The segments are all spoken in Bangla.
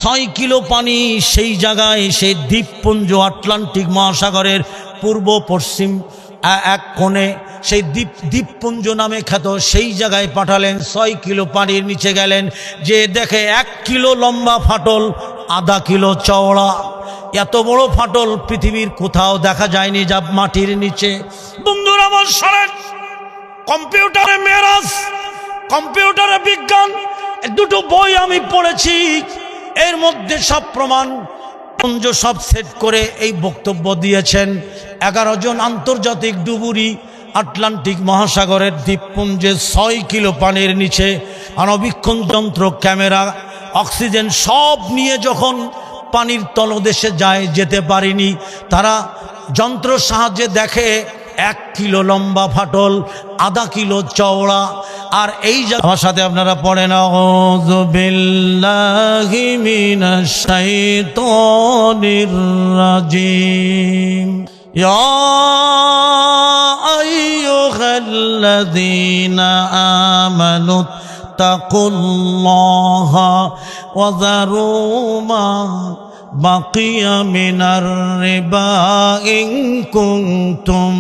6 কিলো পানি সেই জায়গায়, সেই দ্বীপপুঞ্জ আটলান্টিক মহাসাগরের পূর্ব পশ্চিম এক কোণে সেই দ্বীপপুঞ্জ নামে খ্যাত সেই জায়গায় পাঠালেন। 6 কিলো পানির নিচে গেলেন, যে দেখে 1 কিলো লম্বা ফাটল, আধা কিলো চওড়া। এত বড় ফাটল পৃথিবীর কোথাও দেখা যায়নি, যা মাটির নিচে। বন্ধুরা আমার শোনেন, কম্পিউটারে মেরাজ, কম্পিউটারে বিজ্ঞান, দুটো বই আমি পড়েছি, এর মধ্যে সব প্রমাণ সব সেট করে এই বক্তব্য দিয়েছেন 11 জন আন্তর্জাতিক ডুবুরি আটলান্টিক মহাসাগরের দ্বীপপুঞ্জে 6 কিলো পানির নিচে অণুবীক্ষণ যন্ত্র, ক্যামেরা, অক্সিজেন সব নিয়ে যখন পানির তলদেশে যেতে পারেনি, তারা যন্ত্র সাহায্যে দেখে 1 কিলো লম্বা ফাটল, আধা কিলো চওড়া। আর এই আমার সাথে আপনারা পড়েন, আউযু বিল্লাহি মিনাশ শাইতানির রাজিম। ইয়া আইয়ুহাল্লাযীনা আমানু তাকুল্লাহা ওয়া যারু মা বাকিয়া মিনার রিবা ইন কুনতুম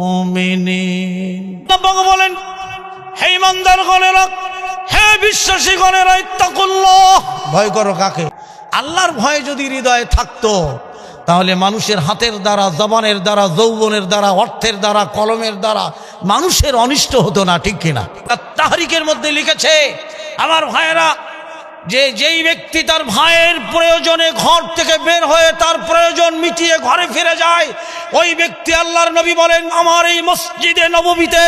মুমিনিন। আল্লাহ বলেন, হে ইমানদারগণেরা, হে বিশ্বাসীগণেরা, ইত্তাকুল্লাহ, ভয় করো কাকে? আল্লাহর ভয় যদি হৃদয়ে থাকতো, তাহলে মানুষের হাতের দ্বারা, জবানের দ্বারা, যৌবনের দ্বারা, অর্থের দ্বারা, কলমের দ্বারা মানুষের অনিষ্ট হতো না, ঠিক কিনা? তাহরিকের মধ্যে লিখেছে, আমার ভাইয়েরা, যেই ব্যক্তি তার ভাইয়ের প্রয়োজনে ঘর থেকে বের হয়ে তার প্রয়োজন মিটিয়ে ঘরে ফিরে যায়, ওই ব্যক্তি, আল্লাহর নবী বলেন, আমার এই মসজিদে নববীতে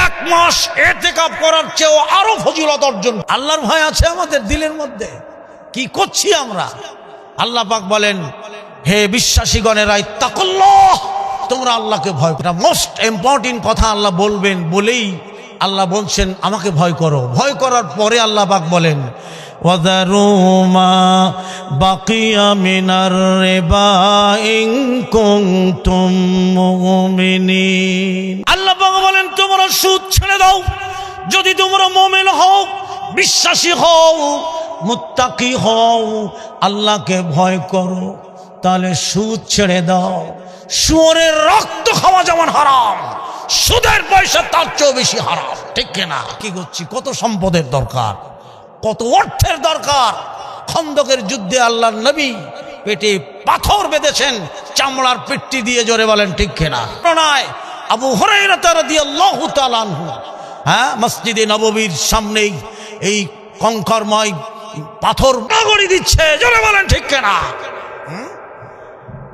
1 মাস ইতিকাফ করার চেয়েও আরো ফজিলত অর্জন। আল্লাহর ভয় আছে আমাদের দিলের মধ্যে? কি করছি আমরা? আল্লাহ পাক বলেন, হে বিশ্বাসীগণেরা, ইত্তাকুল্লাহ, তোমরা আল্লাহকে ভয় করো। মোস্ট ইম্পর্টেন্ট কথা আল্লাহ বলবেন বলেই আল্লাহ বলছেন আমাকে ভয় করো। ভয় করার পরে আল্লাহ পাক বলেন, ওয়াযারু মা বাকিয়া মিনার রিবা ইন কুনতুম মুমিনিন। আল্লাহ পাক বলেন, তোমরা সুদ ছেড়ে দাও, যদি তোমরা মুমিন হও, বিশ্বাসী হও, মুত্তাকি হও, আল্লাহকে ভয় করো, তাহলে সুদ ছেড়ে দাও। শুয়োরের রক্ত খাওয়া যেমন হারাম, সুদের পয়সা তার চেয়েও বেশি হারাম, ঠিক কিনা? কি করছি? কত সম্পদের দরকার, কত অর্থের দরকার। খন্দকের যুদ্ধে আল্লাহর নবী পেটে পাথর বেঁধেছেন চামড়ার পেট্টি দিয়ে, জোরে বলেন ঠিক কিনা? নয়, আবু হুরায়রা রাদিয়াল্লাহু তাআলা আনহু, মসজিদে নববীর সামনেই এই কঙ্করময় পাথর নগরী দিচ্ছে, জোরে বলেন ঠিক কিনা?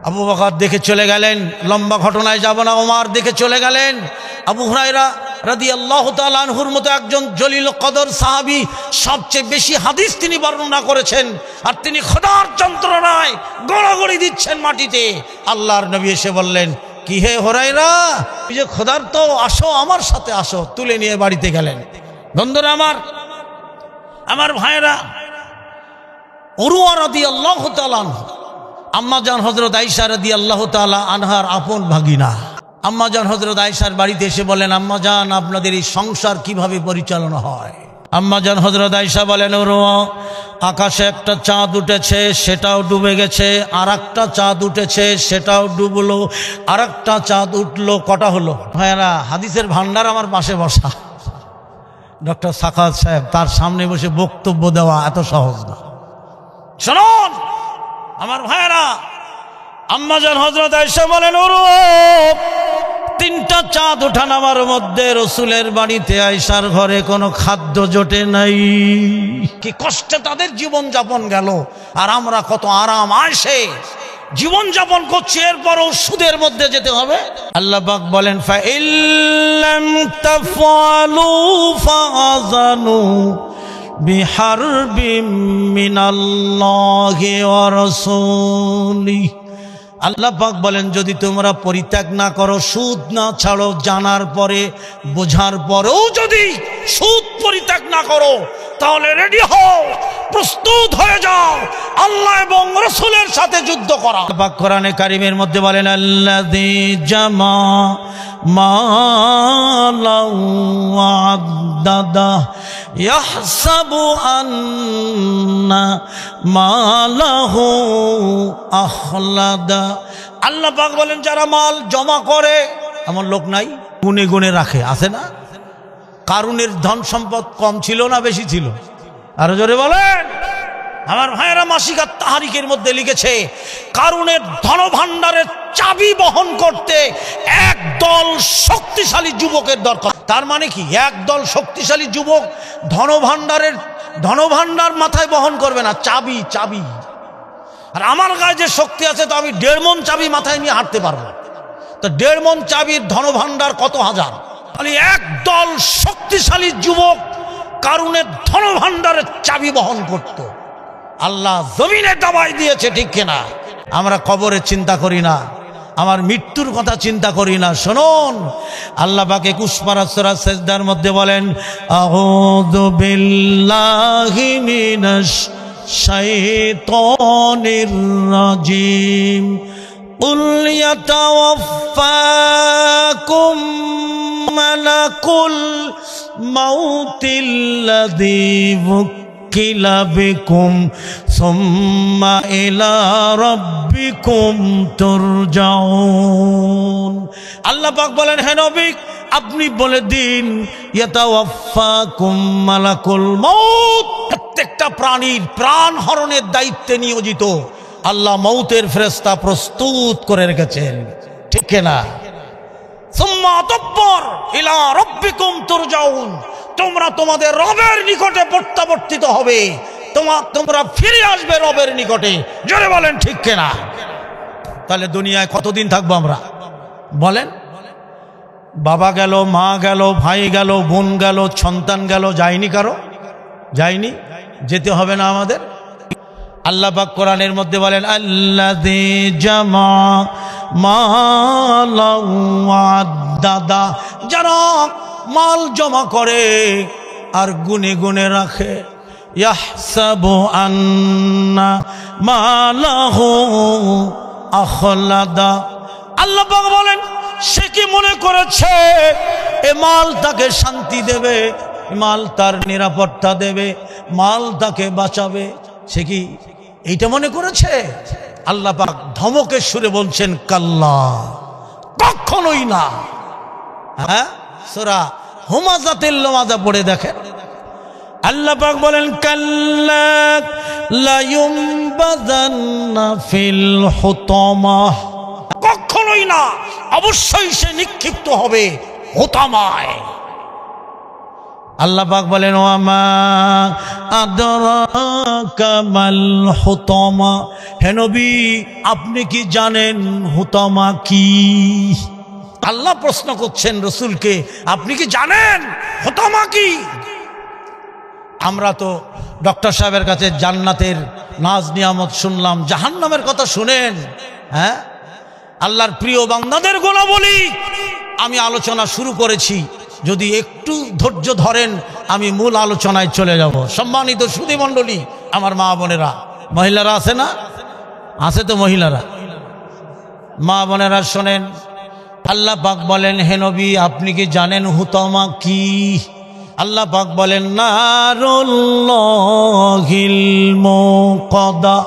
আবু বকর দেখে চলে গেলেন, লম্বা ঘটনায় যাব না। ওমর দেখে চলে গেলেন। আবু হুরায়রা রাদিয়াল্লাহু তাআলা আনহুর মতো একজন জলিল কদর সাহাবী, সবচেয়ে বেশি হাদিস তিনি বর্ণনা করেছেন, আর তিনি খোদার যন্ত্রণায় গড়াগড়ি দিচ্ছেন মাটিতে। আল্লাহর নবী এসে বললেন, কি হে হুরায়রা, এই যে খোদার, তো আসো, আমার সাথে আসো। তুলে নিয়ে বাড়িতে গেলেন। বন্ধুরা আমার ভাইয়েরা, উরওয়া রাদিয়াল্লাহু তাআলা আনহু, আম্মাজান হযরত আয়েশা রাদিয়াল্লাহু তাআলা আনহার আপন ভাগিনা। আম্মাজান হযরত আয়েশার বাড়িতে এসে বলেন, আম্মাজান, আপনাদের এই সংসার কিভাবে পরিচালনা হয়? আম্মাজান হযরত আয়েশা বলেন, উরওয়া, আকাশে একটা চাঁদ উঠেছে, সেটাও ডুবে গেছে, আর একটা চাঁদ উঠেছে, সেটাও ডুবলো, আর একটা চাঁদ উঠলো, কটা হলো? ভাইয়েরা, হাদিসের ভান্ডার আমার পাশে বসা ডক্টর সাখাওয়াত সাহেব, তার সামনে বসে বক্তব্য দেওয়া এত সহজ না। শুনুন আমার ভাইয়েরা, আম্মাজান হযরত আয়েশা বলেন, ওরও 3টা চাঁদ ওঠানামার মধ্যে রসুলের বাড়িতে আয়েশার ঘরে কোনো খাদ্য জোটে নাই। কি কষ্টে তাদের জীবন যাপন গেল, আর আমরা কত আরাম আয়েশে জীবন যাপন করছি, এরপরও সুদের মধ্যে যেতে হবে। আল্লাহ পাক বলেন, ফাইল্লাম তাফআলু ফাআযানু বিহারবিম মিনাল্লাহি ওয়া রাসূলিহি। আল্লাহ পাক বলেন, যদি তোমরা পরিত্যাগ না করো, সুদ না ছাড়ো, জানার পরে, বোঝার পরেও যদি সুদ পরিত্যাগ না করো, তাহলে রেডি হও, প্রস্তুত হয়ে যাও আল্লাহ এবং রাসূলের সাথে যুদ্ধ করা। পাক কোরআনে কারীমের মধ্যে বলেন আল্লাযী জামা মালাউ ওয়া আদ্দাদা ইয়াহসাবু আন্না মালাহু আখলাদা। আল্লাহ পাক বলেন যারা মাল জমা করে, এমন লোক নাই গুনে গুনে রাখে, আছে না? কারুনের ধন সম্পদ কম ছিল না বেশি ছিল? আরো জোরে বলেন। আমার ভাইয়েরা মাসিকাত তাহারিকের মধ্যে লিখেছে কারুনের ধনভাণ্ডারের চাবি বহন করতে একদল শক্তিশালী যুবকের দরকার। তার মানে কি, একদল শক্তিশালী যুবক ধনভাণ্ডার মাথায় বহন করবে না, চাবি চাবি। আর আমার গায়ে যে শক্তি আছে তো আমি 1.5 মণ চাবি মাথায় নিয়ে হাঁটতে পারবো। তো 1.5 মণ চাবির ধনভাণ্ডার কত হাজার। তাহলে একদল শক্তিশালী যুবক কারুনের ধনভাণ্ডারের চাবি বহন করত। আল্লাহ জমিনে দাবাই দিয়েছে, ঠিক কিনা? আমরা কবরের চিন্তা করি না, আমার মৃত্যুর কথা চিন্তা করি না। শুনুন, আল্লাহ পাক 21 পারা সূরা সিজদার মধ্যে বলেন আউযু বিল্লাহি মিনাশ শাইতানির রাজিম কুল ইয়াতাওয়াফাকুম মালাকুল মাউতিল্লাযী ওয়াক্কিলা বিকুম সুম্মা ইলা রাব্বিকুম তুরজাউন। আল্লাহ পাক বলেন হে নবী আপনি বলে দিন ইয়াতাওয়াফাকুম মালাকুল মাউত, প্রত্যেকটা প্রাণীর প্রাণ হরণের দায়িত্বে নিয়োজিত আল্লাহ মৌতের ফেরেশতা প্রস্তুত করে রেখেছেন, ঠিক কিনা? সুম্মা তাব্বর ইলা রাব্বিকুম তুরজাউন, তোমরা তোমাদের রবের নিকটে প্রত্যাবর্তিত হবে, তোমরা ফিরে আসবে রবের নিকটে। জোরে বলেন ঠিক কিনা? তাহলে দুনিয়ায় কতদিন থাকবো আমরা বলেন? বাবা গেল, মা গেল, ভাই গেল, বোন গেল, সন্তান গেল, যায়নি কারো? যায়নি? যেতে হবে না আমাদের? আল্লাহ পাক কোরআনের মধ্যে বলেন আল্লাযী জামা মালাউ ওয়া আদ্দাদা, যারা মাল জমা করে আর গুনে গুনে রাখে। ইয়াহসাবু আন্না মালাহু আখলাদা, আল্লাহ পাক বলেন সে কি মনে করেছে এ মাল তাকে শান্তি দেবে, মাল তার নিরাপত্তা দেবে, মাল তাকে বাঁচাবে? সে কি এইটা মনে করেছে? আল্লাহ পাক ধমকের সুরে বলছেন কাল্লা, কখনোই না। হ্যাঁ, সূরা হুমাযাতিল লুমাযা পড়ে দেখেন। আল্লাহ পাক বলেন কাল্লা লা ইউমবাযান্না ফিল হুতামাহ, কখনোই না, অবশ্যই সে নিক্ষিপ্ত হবে হুতামায়। আল্লাহ পাক বলেন ওয়ামা আদরাকা মাল হুতামা, হে নবী আপনি কি জানেন হুতামা কি? আল্লাহ প্রশ্ন করছেন রসুলকে, আপনি কি জানেন হুতামা কি? আমরা তো ডক্টর সাহেবের কাছে জান্নাতের নাজ নিয়ামত শুনলাম, জাহান্নামের কথা শুনেন। হ্যাঁ, আল্লাহর প্রিয় বান্দাদের গুণাবলী আমি আলোচনা শুরু করেছি, যদি একটু ধৈর্য ধরেন আমি মূল আলোচনায় চলে যাব। সম্মানিত সুধী মণ্ডলী, আমার মা বোনেরা, মহিলারা আছে না? আছে তো মহিলারা, মা বোনেরা শোনেন। আল্লাহ পাক বলেন হে নবী আপনি কি জানেন হুতামা কি? আল্লাহ পাক বলেন নারুল্লাহিল মুকাদা,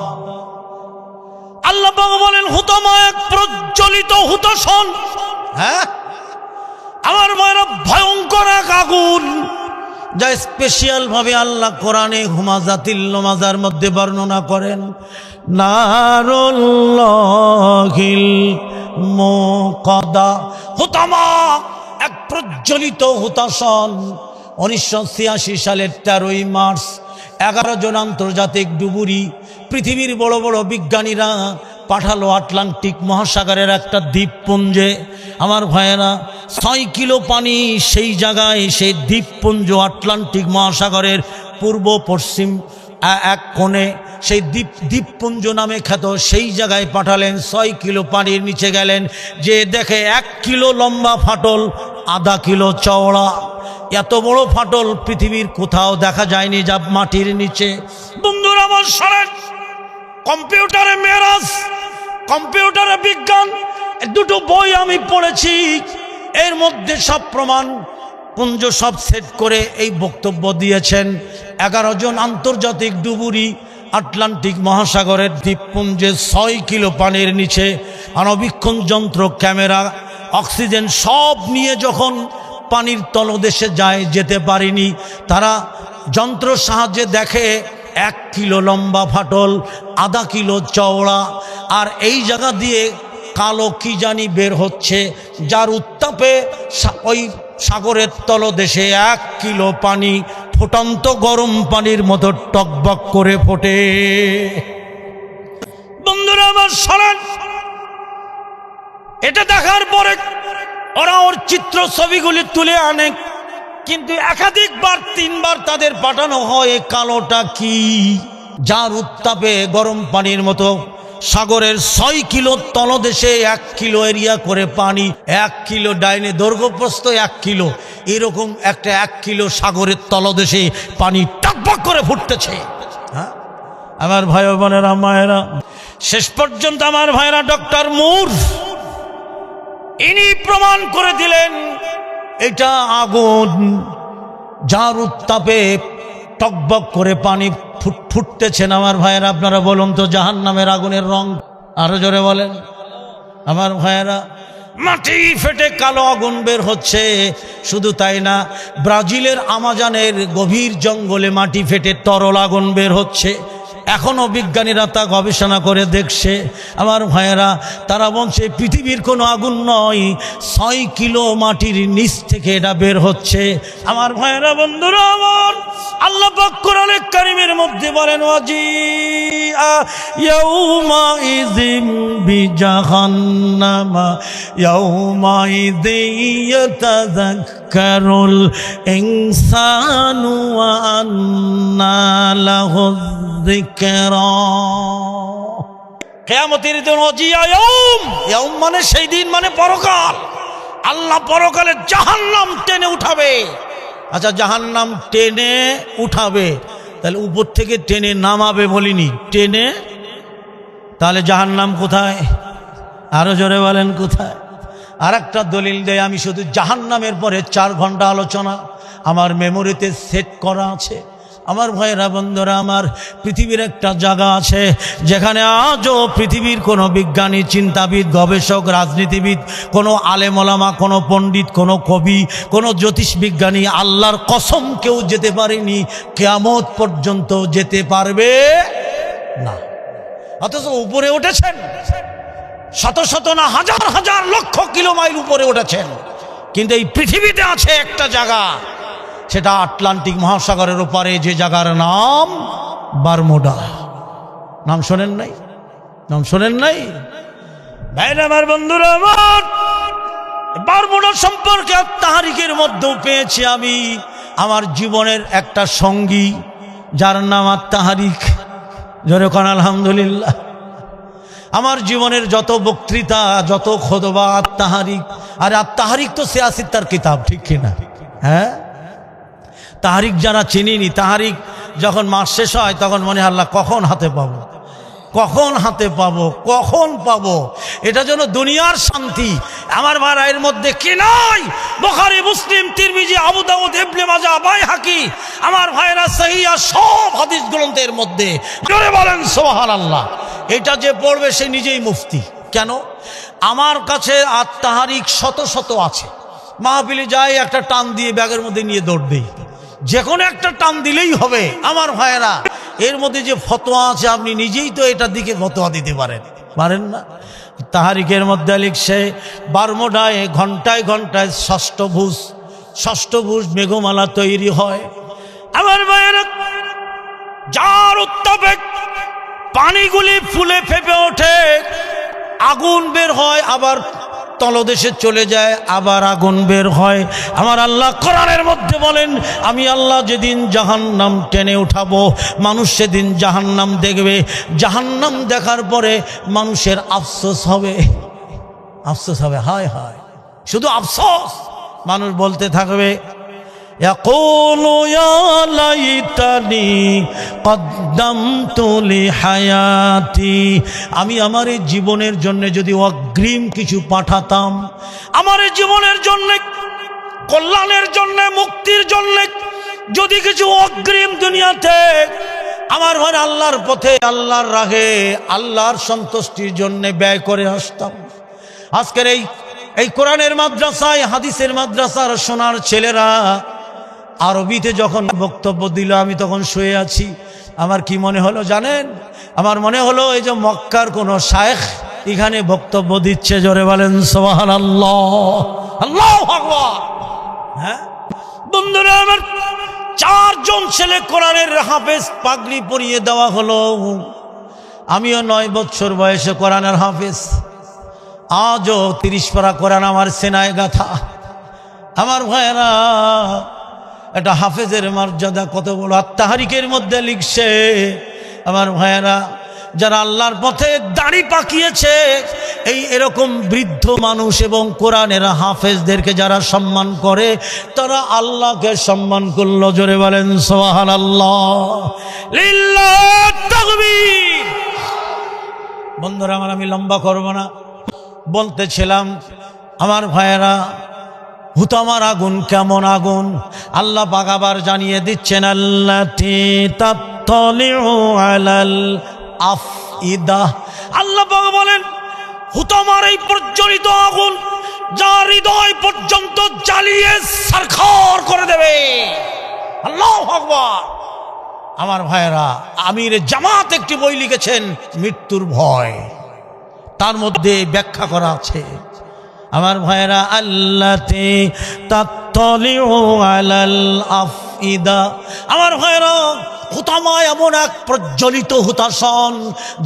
আল্লাহ পাক বলেন হুতামা এক প্রজ্বলিত হুতাশন। হ্যাঁ, আমার মায়েরা ভয়ঙ্কর এক আগুন, যা স্পেশাল ভাবে আল্লাহ কোরআনে হুমাযাতিল লুমাযার মধ্যে বর্ণনা করেন। নারুল্লাহিল মুকাদা, হুতামা এক প্রজ্বলিত হুতাশন। 1986 সালের 13ই মার্চ 11 জন আন্তর্জাতিক ডুবুরি পৃথিবীর বড় বড় বিজ্ঞানীরা পাঠালো আটলান্টিক মহাসাগরের একটা দ্বীপপুঞ্জে। আমার ভাইয়েরা 6 কিলো পানি সেই জায়গায়, সেই দ্বীপপুঞ্জ আটলান্টিক মহাসাগরের পূর্ব পশ্চিম এক কোণে, সেই দ্বীপপুঞ্জ নামে খ্যাত সেই জায়গায় পাঠালেন। 6 কিলো পানির নিচে গেলেন, যে দেখে 1 কিলো লম্বা ফাটল, 1/2 কিলো চওড়া। এত বড় ফাটল পৃথিবীর কোথাও দেখা যায়নি, যা মাটির নিচে। বন্ধুরা আমার, সারা কম্পিউটারে মেরাজ, কম্পিউটারে বিজ্ঞান, দুটো বই আমি পড়েছি, এর মধ্যে সব প্রমাণ পুঞ্জ সব সেট করে এই বক্তব্য দিয়েছেন। 11 জন আন্তর্জাতিক ডুবুরি আটলান্টিক মহাসাগরের দ্বীপপুঞ্জে 6 কিলো পানির নিচে অণুবীক্ষণ যন্ত্র, ক্যামেরা, অক্সিজেন সব নিয়ে যখন পানির তলদেশে যেতে পারিনি, তারা যন্ত্রের সাহায্যে দেখে 1 কিলো লম্বা ফাটল, আধা কিলো চওড়া, আর এই জায়গা দিয়ে কালো কি জানি বের হচ্ছে, যার উত্তাপে ওই সাগরের তলদেশে 1 কিলো পানি ফুটন্ত গরম পানির মতো টকবক করে ফোটে। বন্ধুরা আমার, শোনেন, এটা দেখার পরে ওরা ওর চিত্র ছবিগুলি তুলে আনে, কিন্তু একাধিকবার 3 বার তাদের পাঠানো হয় কালোটা কি, যার উত্তাপে গরম পানির মতো সাগরের 6 কিলো তলদেশে 1 কিলো এরিয়া করে পানি, 1 কিলো ডাইনে দৈর্ঘ্য প্রস্থ 1 কিলো, এরকম একটা 1 কিলো সাগরের তলদেশে পানি টকবক করে ফুটতেছে। হ্যাঁ আমার ভাই বোনেরা, মায়েরা, শেষ পর্যন্ত আমার ভাইরা ডক্টর মুর ইনি প্রমাণ করে দিলেন এটা আগুন, যার উত্তাপে টকবক করে পানি ফুটতেছেন। আমার ভাইয়েরা, আপনারা বলুন তো জাহান্নামের আগুনের রং, আরো জোরে বলেন আমার ভাইয়েরা। মাটি ফেটে কালো আগুন বের হচ্ছে। শুধু তাই না, ব্রাজিলের আমাজনের গভীর জঙ্গলে মাটি ফেটে তরল আগুন বের হচ্ছে। এখনো বিজ্ঞানীরা তা গবেষণা করে দেখছে। আমার ভাইয়েরা, তারা বলছে পৃথিবীর কোনো আগুন নয়, 6 কিলো মাটির নিচ থেকে এটা বের হচ্ছে। আমার ভাইয়েরা, বন্ধুরা আমার, আল্লাহ পাক কোরআনে কারীমের মধ্যে বলেন, ওয়াজিআ ইয়াউমা ইযিম বিজাহান্নামা ইয়াউমা ইয়াতাযাক্কারুল ইনসানু ওয়া আন্না লাহু যিকরা। কিয়ামতের দিন ওয়াজিআ ইয়াউম মানে সেই দিন, মানে পরকাল। আল্লাহ পরকালে জাহান্নাম টেনে উঠাবে। আচ্ছা, জাহান্নাম টেনে উঠাবে, তাহলে উপর থেকে টেনে নামাবে বলিনি, টেনে, তাহলে জাহান্নাম কোথায়? আরো জোরে বলেন কোথায়? আর একটা দলিল দেয়, আমি শুধু জাহান্নামের পরে 4 ঘন্টা আলোচনা আমার মেমোরিতে সেট করা আছে। আমার ভাইয়েরা, বন্ধুরা আমার, পৃথিবীর একটা জায়গা আছে যেখানে আজও পৃথিবীর কোনো বিজ্ঞানী, চিন্তাবিদ, গবেষক, রাজনীতিবিদ, কোনো আলেম ওলামা, কোনো পণ্ডিত, কোনো কবি, কোনো জ্যোতিষ বিজ্ঞানী, আল্লাহর কসম কেউ যেতে পারেনি, কিয়ামত পর্যন্ত যেতে পারবে না। অথচ উপরে উঠেছেন, শত শত না হাজার হাজার লক্ষ কিলো মাইল উপরে উঠেছেন, কিন্তু এই পৃথিবীতে আছে একটা জায়গা, সেটা আটলান্টিক মহাসাগরের ওপারে, যে জায়গার নাম বারমুডা। নাম শোনেন নাই? নাম শোনেন নাই? ভাইরা আমার, বন্ধুরা আমার, বারমুডা সম্পর্কে তাহারিকের মধ্যেও পেয়েছি আমি আমার জীবনের একটা সঙ্গী, যার নাম তাহারিক। জোরে কোন আলহামদুলিল্লাহ। আমার জীবনের যত বক্তৃতা, যত খুতবা তাহারিক। আর তাহারিক তো সিয়াসিত্তার কিতাব, ঠিক কিনা? হ্যাঁ, তাহারিক যারা চিনিনি, তাহারিক যখন মাস শেষ হয় তখন মনে হয় আল্লাহ কখন হাতে পাবো, কখন হাতে পাবো, কখন পাবো। এটা যেন দুনিয়ার শান্তি। আমার ভাইরা, এর মধ্যে কি নাই? বুখারী, মুসলিম, তিরমিজি, আবু দাউদ, ইবনে মাজাহ, বাইহাকি, আমার ভাইরা, সহিহ সব হাদিস গ্রন্থের মধ্যে। জোরে বলেন সুবহানাল্লাহ। এটা যে পড়বে সে নিজেই মুফতি। কেন? আমার কাছে তাহারিক শত শত আছে। মাহফিলে যাই, একটা টান দিয়ে ব্যাগের মধ্যে নিয়ে দৌড় দেই, যে কোনো একটা টান দিলেই হবে। আমার ভাইয়েরা, এর মধ্যে যে ফতোয়া আছে, আপনি নিজেই তো এটার দিকে ফতোয়া দিতে পারেন না? তাহারিকের মধ্যে লিখছে, বারমুডায় ঘন্টায় ঘন্টায় ষষ্ঠভুজ মেঘমালা তৈরি হয়। আমার ভাইয়েরা, যার উত্তাপে পানিগুলি ফুলে ফেপে ওঠে, আগুন বের হয়, আবার তলদেশে চলে যায়, আবার আগুন বের হয়। আমার আল্লাহ কোরআনের মধ্যে বলেন, আমি আল্লাহ যেদিন জাহান্নাম টেনে উঠাবো, মানুষ সেদিন জাহান্নাম দেখবে। জাহান্নাম দেখার পরে মানুষের আফসোস হবে, আফসোস হবে, হায় হায়, শুধু আফসোস। মানুষ বলতে থাকবে, ইয়াকুলু ইয়া লাইতানি কদ্দামতু লিহায়াতি, আমি আমার এই জীবনের জন্য যদি অগ্রিম কিছু পাঠাতাম, আমার এই জীবনের জন্য, কল্যাণের জন্য, মুক্তির জন্য যদি কিছু অগ্রিম দুনিয়াতে আমার ঘরে আল্লাহর পথে, আল্লাহর রাহে, আল্লাহর সন্তুষ্টির জন্য ব্যয় করে আসতাম। আজকের এই কোরআনের মাদ্রাসায়, হাদিসের মাদ্রাসার সোনার ছেলেরা আরবিতে যখন বক্তব্য দিল, আমি তখন শুয়ে আছি। আমার কি মনে হলো জানেন? আমার মনে হলো এই যে মক্কার কোন শায়েখ এখানে বক্তব্য দিচ্ছে। জোরে বলেন সুবহানাল্লাহ, আল্লাহু আকবার। হ্যাঁ বন্ধুরা আমার, 4 জন ছেলে কোরআনের হাফেজ পাগড়ি পরিয়ে দেওয়া হলো। আমিও 9 বছর বয়সে কোরআনের হাফেজ। আজও 30 পারা কোরআন আমার সেনায় গাথা। আমার ভাইয়েরা, এটা হাফেজের মর্যাদা কত বড়! আত-তাহরিকের মধ্যে লিখছে, আমার ভাইয়েরা, যারা আল্লাহর পথে দাড়ি পাকিয়েছে, এরকম বৃদ্ধ মানুষ এবং কোরআনের হাফেজদেরকে যারা সম্মান করে, তারা আল্লাহকে সম্মান করলো। জোরে বলেন সুবহানাল্লাহ, লিল্লাহ তাকবীর। বন্ধুরা আমার, আমি লম্বা করব না, বলতেছিলাম আমার ভাইয়েরা, হুতামার আগুন কেমন আগুন আল্লাহ পাক আবার জানিয়ে দিচ্ছেন। আল্লাতী তাত্তালিউ আলাল আফইদা, আল্লাহ পাক বলেন হুতামার এই প্রজ্বলিত আগুন যা হৃদয় পর্যন্ত জ্বালিয়ে সারখার করে দেবে। আল্লাহু আকবার। আমার ভাইয়েরা, আমির জামাত একটি বই লিখেছেন, মৃত্যুর ভয়, তার মধ্যে ব্যাখ্যা করা আছে। আমার ভাইয়েরা, আল্লাতী তাত্তালিউ আলাল আফইদা, আমার ভাইয়েরা, হুতামা এমন এক প্রজ্বলিত হুতাসন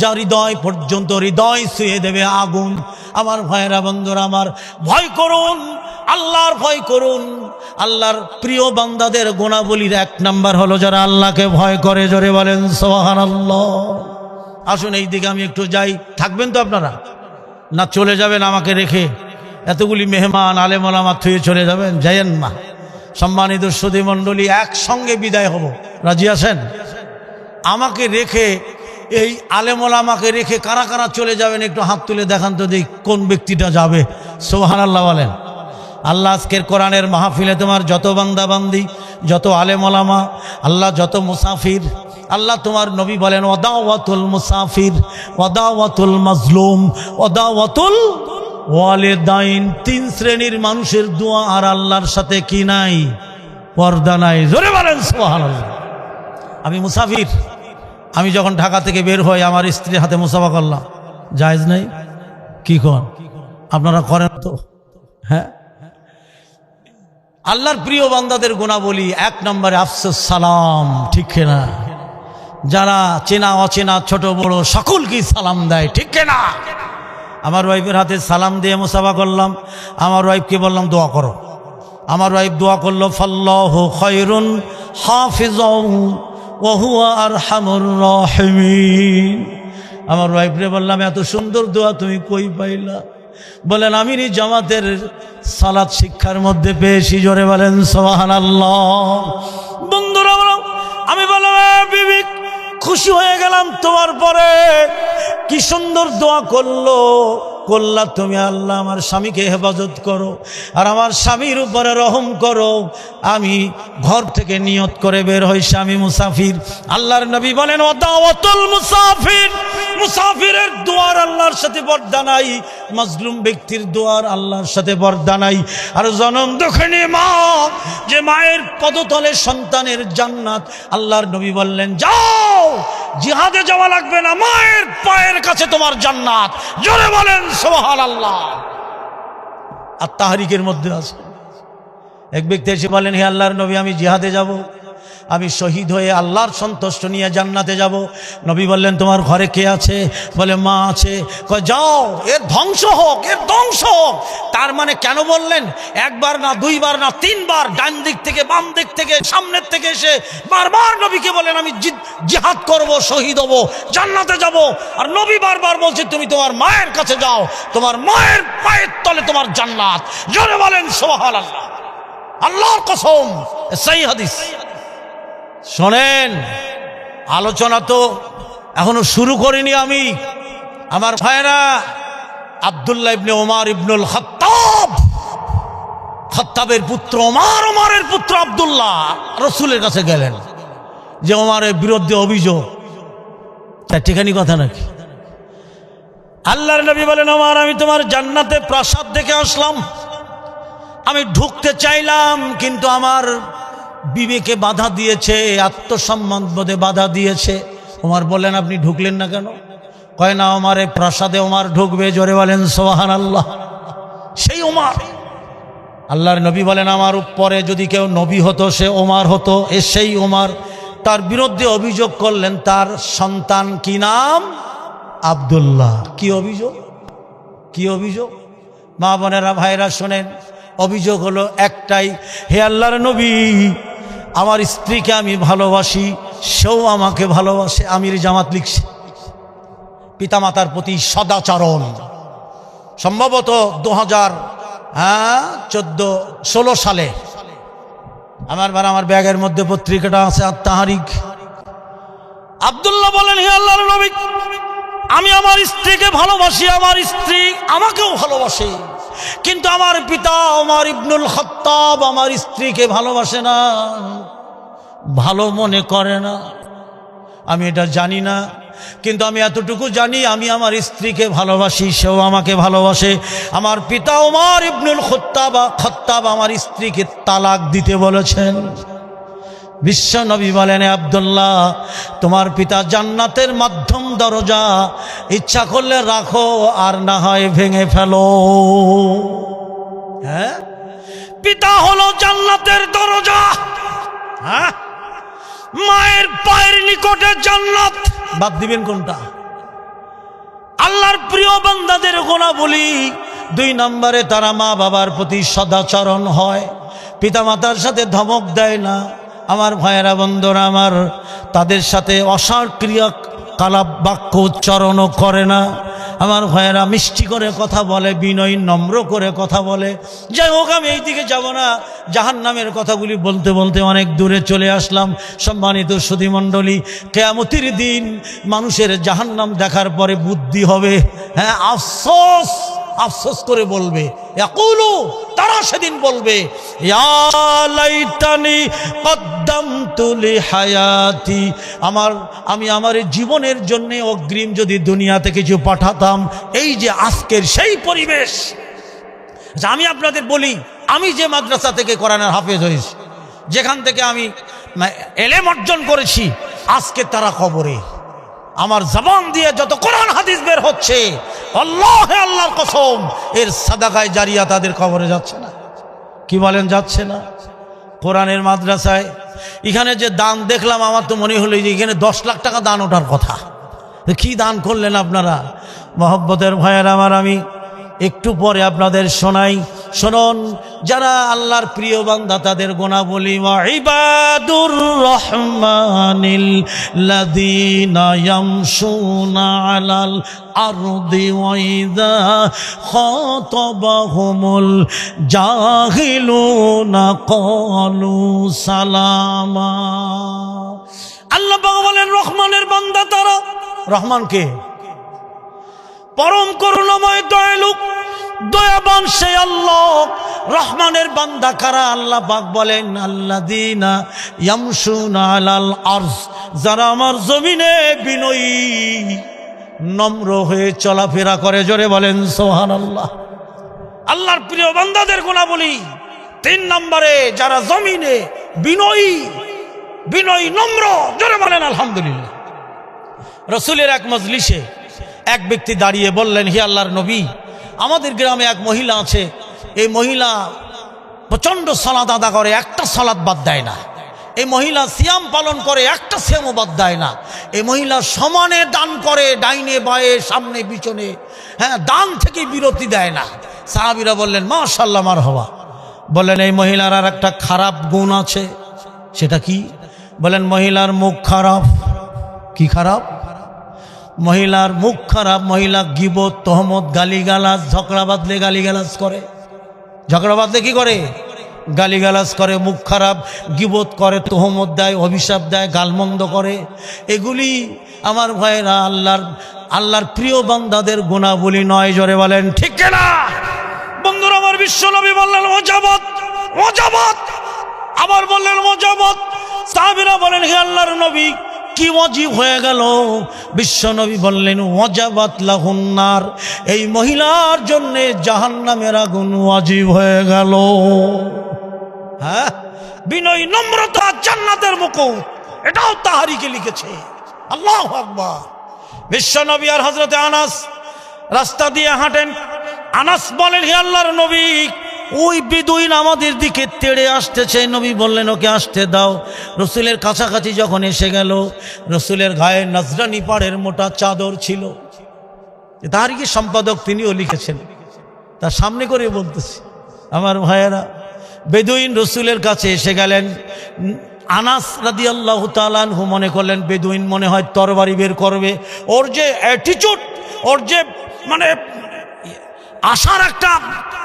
যা হৃদয় পর্যন্ত, হৃদয় ছুঁয়ে দেবে আগুন। আমার ভাইয়েরা, বন্ধুরা আমার, ভয় করুন, আল্লাহর ভয় করুন। আল্লাহর প্রিয় বান্দাদের গুণাবলীর 1 নাম্বার হলো যারা আল্লাহকে ভয় করে। জোরে বলেন সুবহানাল্লাহ। আসুন এই দিকে আমি একটু যাই। থাকবেন তো আপনারা, না চলে যাবেন আমাকে রেখে? এতগুলি মেহমান আলেম ওলামা থুয়ে চলে যাবেন? যাইয়েন না। সম্মানিত সুধী মণ্ডলী, একসঙ্গে বিদায় হব, রাজি আছেন? আমাকে রেখে, এই আলেম ওলামাকে রেখে কারা কারা চলে যাবেন একটু হাত তুলে দেখান তো, দেখি কোন ব্যক্তিটা যাবে। সুবহানাল্লাহ বলেন। আল্লাহ আজকের কোরআনের মাহফিলে তোমার যত বান্দা বান্দি, যত আলেম ওলামা, আল্লাহ যত মুসাফির, আল্লাহ তোমার নবী বলেন ওয়াদাওয়াতুল মুসাফির, ওয়াদাওয়াতুল মাজলুম, ওয়াদাওয়াতুল ওয়ালিদাইন, 3 শ্রেণীর মানুষের দোয়া আর আল্লাহর সাথে কি নাই? পর্দা নাই। জোরে বলেন সুবহানাল্লাহ। আমি মুসাফির, আমি যখন ঢাকা থেকে বের হই আমার স্ত্রীর হাতে মুসাফা করলাম, জায়েজ নাই? কি করেন আপনারা? করেন তো? হ্যাঁ। আল্লাহর প্রিয় বান্দাদের গুণাবলী 1 নম্বরে আফসোস সালাম, ঠিক না? যারা চেনা অচেনা ছোট বড় সকলকেই সালাম দেয়, ঠিক না? আমার ওয়াইফের হাতে সালাম দিয়ে মুসাফা করলাম। আমার ওয়াইফকে বললাম দোয়া করো। আমার ওয়াইফ দোয়া করলো, ফাল্লাহু খায়রুন হাফিজাহু ওয়া হুয়া আরহামুর রাহিমিন। আমার ওয়াইফরে বললাম, এত সুন্দর দোয়া তুমি কই পাইলা? বলেন, আমির জামাতের সালাত শিক্ষার মধ্যে পেয়েছি। জোরে বলেন সুবহানাল্লাহ। বন্ধুরা, আমি বললাম, বিবি খুশি হয়ে গেলাম তোমার পরে, কি সুন্দর দোয়া করলা তুমি। আল্লাহ আমার স্বামীকে হেফাজত করো আর আমার স্বামীর উপরে রহম করো। আমি ঘর থেকে নিয়ত করে বের হইছি আমি মুসাফির। আল্লাহর নবী বলেন ওয়াদাওয়াতুল মুসাফির, মুসাফিরের দোয়ার আল্লাহর সাথে পর্দা নাই, মাজলুম ব্যক্তির দোয়ার আল্লাহর সাথে পর্দা নাই। আর জনম দুঃখিনী মা, যে মায়ের পদতলে সন্তানের জান্নাত, আল্লাহর নবী বললেন যাও, জিহাদে যাওয়া লাগবে না, মায়ের পায়ের কাছে তোমার জান্নাত। জোরে বলেন সুবহানাল্লাহ। আর তাহরিকের মধ্যে আছে এক ব্যক্তি এসে বলেন, হে আল্লাহর নবী, আমি জিহাদে যাব, আমি শহীদ হয়ে আল্লাহর সন্তুষ্ট নিয়ে জান্নাতে যাব। নবী বললেন, তোমার ঘরে কে আছে? বলে, মা আছে। কয়, যাও, এর ধ্বংস হোক, এর ধ্বংস হোক। তার মানে কেন বললেন? 1 বার না, 2 বার না, 3 বার ডান দিক থেকে, বাম দিক থেকে, সামনের থেকে এসে বারবার নবীকে বলেন, আমি জিহাদ করব, শহীদ হব, জান্নাতে যাব। আর নবী বারবার বলছে, তুমি তোমার মায়ের কাছে যাও, তোমার মায়ের পায়ের তলে তোমার জান্নাত। জোরে বলেন সুবহানাল্লাহ। আল্লাহর কসম, সহিহ হাদিস। শোনেন, আলোচনা তো এখনো শুরু করিনি আমি। আমার ভাইরা, আব্দুল্লাহ ইবনে ওমর ইবনুল খাত্তাব, খাত্তাবের পুত্র ওমর, ওমরের পুত্র আব্দুল্লাহ রাসূলের কাছে গেলেন যে ওমরের বিরুদ্ধে অভিযোগ। তার ঠিকানি কথা নাকি? আল্লাহর নবী বলেন, ওমর, আমি তোমার জান্নাতে প্রাসাদ দেখে আসলাম, আমি ঢুকতে চাইলাম কিন্তু আমার বিবেকে বাধা দিয়েছে, আত্মসম্মান বোধে বাধা দিয়েছে। ওমর বললেন, আপনি ঢুকলেন না কেন? কয় না, ওমর এই প্রাসাদে ওমর ঢুকবে। জোরে বলেন সুবহানাল্লাহ। সেই ওমর। আল্লাহর নবী বলেন, আমার উপরে যদি কেউ নবী হতো সে ওমর হতো। সেই ওমর তার বিরুদ্ধে অভিযোগ করলেন, তার সন্তান কি নাম? আব্দুল্লাহ। কি অভিযোগ? কি অভিযোগ? মা বোনেরা, ভাইরা শোনেন, অভিযোগ হলো একটাই, হে আল্লাহর নবী, আমার স্ত্রীকে আমি ভালোবাসি, সেও আমাকে ভালোবাসে। আমির জামাত লিখছে, পিতামাতার প্রতি সদাচরণ। সম্ভবত 2014-16 সালে আমার ব্যাগের মধ্যে পত্রিকাটা আছে, আত-তাহরিক। আব্দুল্লাহ বলেন, হে আল্লাহর নবী, আমি আমার স্ত্রীকে ভালোবাসি, আমার স্ত্রী আমাকেও ভালোবাসে, কিন্তু আমার পিতা ওমর ইবনুল খাত্তাব আমার স্ত্রীকে ভালোবাসে না, ভালো মনে করে না। আমি এটা জানি না, কিন্তু আমি এতটুকু জানি, আমি আমার স্ত্রীকে ভালোবাসি, সেও আমাকে ভালোবাসে। আমার পিতা ওমর ইবনুল খাত্তাব আমার স্ত্রীকে তালাক দিতে বলেছেন। বিশ্ব নবী বলেন, আব্দুল্লাহ, তোমার পিতা জান্নাতের মাধ্যম দরজা, ইচ্ছা করলে রাখো, আর না হয় ভেঙে ফেলো। হ্যাঁ, পিতা হলো জান্নাতের দরজা। হ্যাঁ, মায়ের পায়ের নিকটে জান্নাত, বাদ দিবেন কোনটা? আল্লাহর প্রিয় বান্দাদের গুণাবলী 2 নম্বরে, তারা মা বাবার প্রতি সদাচরণ হয়, পিতামাতার সাথে ধমক দেয় না। আমার ভাইয়েরা, বন্ধুরা আমার, তাদের সাথে অসার ক্রিয়া কালাপ বাক্য উচ্চারণও করে না। আমার ভাইয়েরা মিষ্টি করে কথা বলে, বিনয় নম্র করে কথা বলে। যাই হোক, আমি এই দিকে যাব না, জাহান্নামের কথাগুলি বলতে বলতে অনেক দূরে চলে আসলাম। সম্মানিত সুধীমণ্ডলী, কিয়ামতের দিন মানুষের জাহান্নাম দেখার পরে বুদ্ধি হবে। হ্যাঁ, আফসোস আফসোস করে বলবে, ইয়াকুলু, তারা সেদিন বলবে, ইয়া লাইতানি কদ্দামতু লিহায়াতি, আমি আমার জীবনের জন্য অগ্রিম যদি দুনিয়াতে কিছু পাঠাতাম। এই যে আজকের সেই পরিবেশ। আমি আপনাদের বলি, আমি যে মাদ্রাসা থেকে কোরআনের হাফেজ হয়েছি, যেখান থেকে আমি এলেম অর্জন করেছি, আজকে তারা কবরে। আমার জবান দিয়ে যত কোরআন হাদিস বের হচ্ছে, আল্লাহর কসম, এর সাদাকায়ে জারিয়া তাদের কবরে যাচ্ছে না। কি বলেন, যাচ্ছে না? কোরআনের মাদ্রাসায় এখানে যে দান দেখলাম, আমার তো মনে হলো যে এখানে 10 লাখ টাকা দান ওঠার কথা। কি দান করলেন আপনারা? মহব্বতের ভাইয়ের আমার, আমি একটু পরে আপনাদের শোনাই। শুনুন, যারা আল্লাহর প্রিয় বান্দা তাদের গুণাবলী, ইবাদুর রহমানিল লাযীনা ইয়ামশুনা আলাল আরদি ওয়া ইযা খাতাবাহুমুল জাহিলুনা ক্বালু সালামা। আল্লাহ পাক বলেন, রহমানের বান্দা তারা। রহমান কে? পরম করুণাময় দয়ালু দয়াবান সে আল্লাহ। রহমানের বান্দা কারা? আল্লাহ পাক বলেন, আল্লাযীনা ইয়ামশুনা আলাল আরজ, যারা আমার জমিনে বিনয়ী নম্র হয়ে চলাফেরা করে। জোরে বলেন সুবহানাল্লাহ। আল্লাহর প্রিয় বান্দাদের গুণাবলী 3 নম্বরে, যারা জমিনে বিনয়ী নম্র। জোরে বলেন আলহামদুলিল্লাহ। রাসূলের এক মজলিসে এক ব্যক্তি দাঁড়িয়ে বললেন, হে আল্লাহর নবী, আমাদের গ্রামে এক মহিলা আছে, এই মহিলা প্রচণ্ড সালাত আদা করে, একটা সালাত বাদ দেয় না। এই মহিলা সিয়াম পালন করে, একটা সিয়ামও বাদ দেয় না। এই মহিলা সমানে দান করে, ডাইনে বায়ে সামনে পিছনে। হ্যাঁ, দান থেকে বিরতি দেয় না। সাহাবীরা বললেন, মাশাআল্লাহ, মারহাবা। বললেন, এই মহিলার আর একটা খারাপ গুণ আছে। সেটা কি? বলেন, মহিলার মুখ খারাপ। কি খারাপ? মহিলার মুখ খারাপ। মহিলা গীবত, তহমত, গালিগালাজ, ঝগড়া বাঁধলে গালিগালাজ করে। ঝগড়া বাঁধলে কি করে? গালিগালাজ করে, মুখ খারাপ, গীবত করে, তোহমত দেয়, অভিশাপ দেয়, গালমন্দ করে। এগুলি আমার ভাইয়েরা আল্লাহর প্রিয় বান্দাদের গুণাবলী নয়। জোরে বলেন ঠিক না? বন্ধুরা আমার, বিশ্বনবী বললেন ওয়াজাবাত ওয়াজাবাত, আবার বললেন ওয়াজাবাত। সাহাবীরা বলেন হে আল্লাহর নবী, কি ওয়াজিব হয়ে গেল? বিশ্বনবী বললেন ওয়াজাবাত লাহুন নার, এই মহিলার জন্য জাহান্নামের আগুন ওয়াজিব হয়ে গেল। হ্যাঁ, বিনয় নম্রতা জান্নাতের মুকুট, এটাও তাহারিকে লিখেছে। আল্লাহু আকবার। বিশ্বনবী আর হযরতে আনাস রাস্তা দিয়ে হাঁটেন। আনাস বলেন হে আল্লাহর নবী, ওই বেদুইন আমাদের দিকে তেড়ে আসতেছে। নবী বললেন ওকে আসতে দাও। রসুলের কাছাকাছি যখন এসে গেল, রসুলের গায়ে নজরানি পাড়ের মোটা চাদর ছিল। তাহারিকে সম্পাদক তিনিও লিখেছেন, তার সামনে করে বলতেছি। আমার ভাইয়েরা, বেদুইন রসুলের কাছে এসে গেলেন। আনাস রাদিয়াল্লাহু তাআলা আনহু মনে করলেন বেদুইন মনে হয় তরবারি বের করবে। ওর যে অ্যাটিটিউড, ওর যে মানে আশার একটা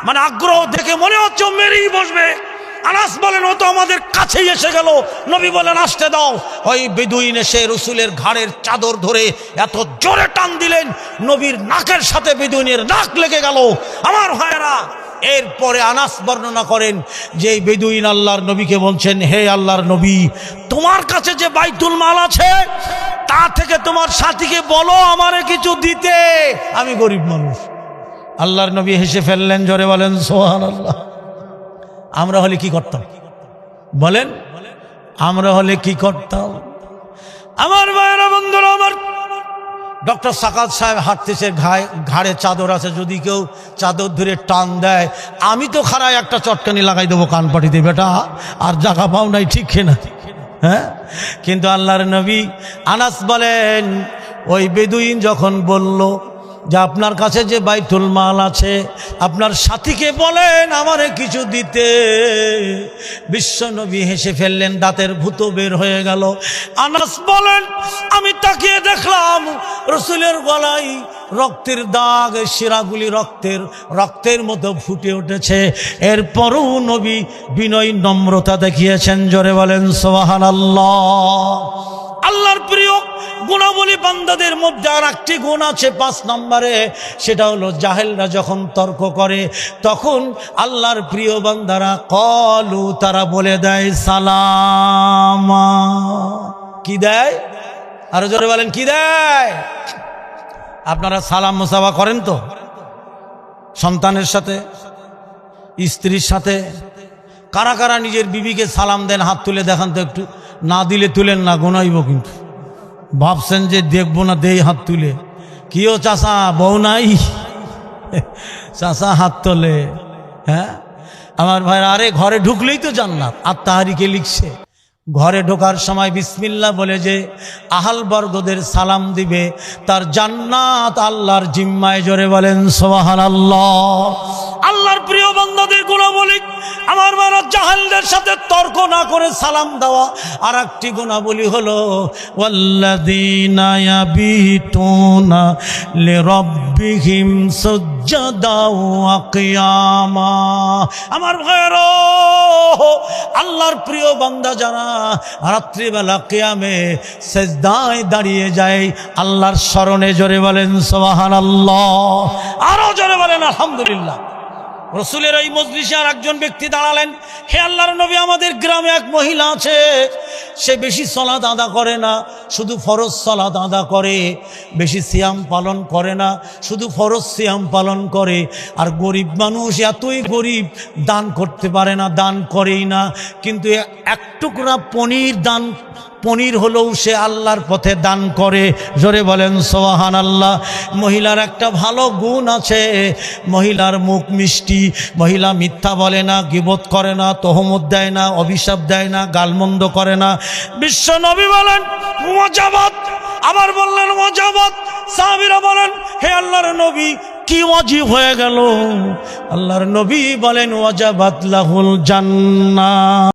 মানে আগ্রহ দেখে মনে হচ্ছে ও মেরেই বসবে। আনাস বলেন ও তো আমাদের কাছেই এসে গেল। নবী বলেন আসতে দাও। ওই বেদুইন এসে রসুলের ঘাড়ের চাদর ধরে এত জোরে টান দিলেন, নবীর নাকের সাথে বেদুইনের নাক লেগে গেল। আমার ভাইয়েরা, এরপরে আনাস বর্ণনা করেন যে এই বেদুইন আল্লাহর নবীকে বলছেন, হে আল্লাহর নবী, তোমার কাছে যে বাইতুল মাল আছে তা থেকে তোমার সাথীকে বলো আমারে কিছু দিতে, আমি গরিব মানুষ। আল্লাহর নবী হেসে ফেললেন। জোরে বলেন সুবহানাল্লাহ। আমরা হলে কি করতাম বলেন? আমরা হলে কি করতাম? আমার ভাইয়েরা, বন্ধুরা আমার, ডক্টর সাকাত সাহেব হাঁটতেছে, ঘাড়ে চাদর আছে, যদি কেউ চাদর ধরে টান দেয়, আমি তো খাড়ায় একটা চটকানি লাগাই দেবো কান পাটিতে, বেটা আর জায়গা পাও নাই, ঠিক না? হ্যাঁ, কিন্তু আল্লাহর নবী আনাস বলেন ওই বেদুইন যখন বলল যে আপনার কাছে যে বাইতুল মাল আছে আপনার সাথীকে বলেন আমারে কিছু দিতে, বিশ্বনবী হেসে ফেললেন, দাঁতের ভুতো বের হয়ে গেল। আনাস বলেন আমি তাকিয়ে দেখলাম রসুলের গলায় রক্তের দাগ, শিরাগুলি রক্তের মতো ফুটে উঠেছে। এরপরও নবী বিনয় নম্রতা দেখিয়েছেন। জোরে বলেন সুবহানাল্লাহ। আল্লাহর প্রিয় গুণাবলী বান্দাদের মধ্যে আর একটি গুণ আছে 5 নম্বরে, সেটা হলো জাহেলরা যখন তর্ক করে তখন আল্লাহর প্রিয় বান্দারা কলু, তারা বলে দেয় সালামা। কি দেয়? আরো জোরে বলেন কি দেয়? আপনারা সালাম মুসাফা করেন তো? সন্তানের সাথে, স্ত্রীর সাথে কারা কারা নিজের বিবিকে সালাম দেন? হাত তুলে দেখান তো একটু। না দিলে তুলেন না, গোনাইব কিন্তু। ভাবছেন যে দেখবো না, দেই হাত তুলে। কিও চাচা, বউ নাই? চাচা হাত তোলে। হ্যাঁ আমার ভাইরা, আরে ঘরে ঢুকলেই তো জান্নাত। আর তাহারিকে লিখছে ঘরে ঢোকার সময় বিসমিল্লাহ বলে যে আহাল বর্গদের সালাম দিবে তার জান্নাত আল্লাহর জিম্মায়। জোরে বলেন সুবহানাল্লাহ। আল্লাহর প্রিয় বান্দাদের গুণাবলী আমার মারা জাহেলদের সাথে তর্ক না করে সালাম দেওয়া। আর একটি গুণাবলী হলো ওয়াল্লাযীনা ইয়াবিতুনা লিরাব্বিহিম সুজদাও ওয়া কিয়ামা। আমার ভাইরা, আল্লাহর প্রিয় বান্দা যারা রাত্রিবেলা কিয়ামে সিজদায় দাঁড়িয়ে যায় আল্লাহর স্মরণে। জোরে বলেন সুবহানাল্লাহ। আরো জোরে বলেন আলহামদুলিল্লাহ। রসুলের এই মজলিসে আর একজন ব্যক্তি দাঁড়ালেন, হে আল্লাহর নবী, আমাদের গ্রামে এক মহিলা আছে, সে বেশি সালাত আদা করে না, শুধু ফরজ সালাত আদা করে, বেশি সিয়াম পালন করে না, শুধু ফরজ সিয়াম পালন করে। আর গরিব মানুষ, এতই গরিব, দান করতে পারে না, দান করেই না, কিন্তু এক টুকরা পনির হলেও সে আল্লাহর পথে দান করে। জোরে বলেন সুবহানাল্লাহ। মহিলার একটা ভালো গুণ আছে, মহিলার মুখ মিষ্টি, মহিলা মিথ্যা বলে না, গীবত করে না, তোহমত দেয় না, অভিশাপ দেয় না, গালমন্দ করে না। বিশ্ব নবী বলেন ওয়াজাবাত, আবার বললেন ওয়াজাবাত। সাহাবীরা বলেন হে আল্লাহর নবী, কি ওয়াজিব হয়ে গেল? আল্লাহর নবী বলেন ওয়াজাবাত লাহুল জান্নাহ।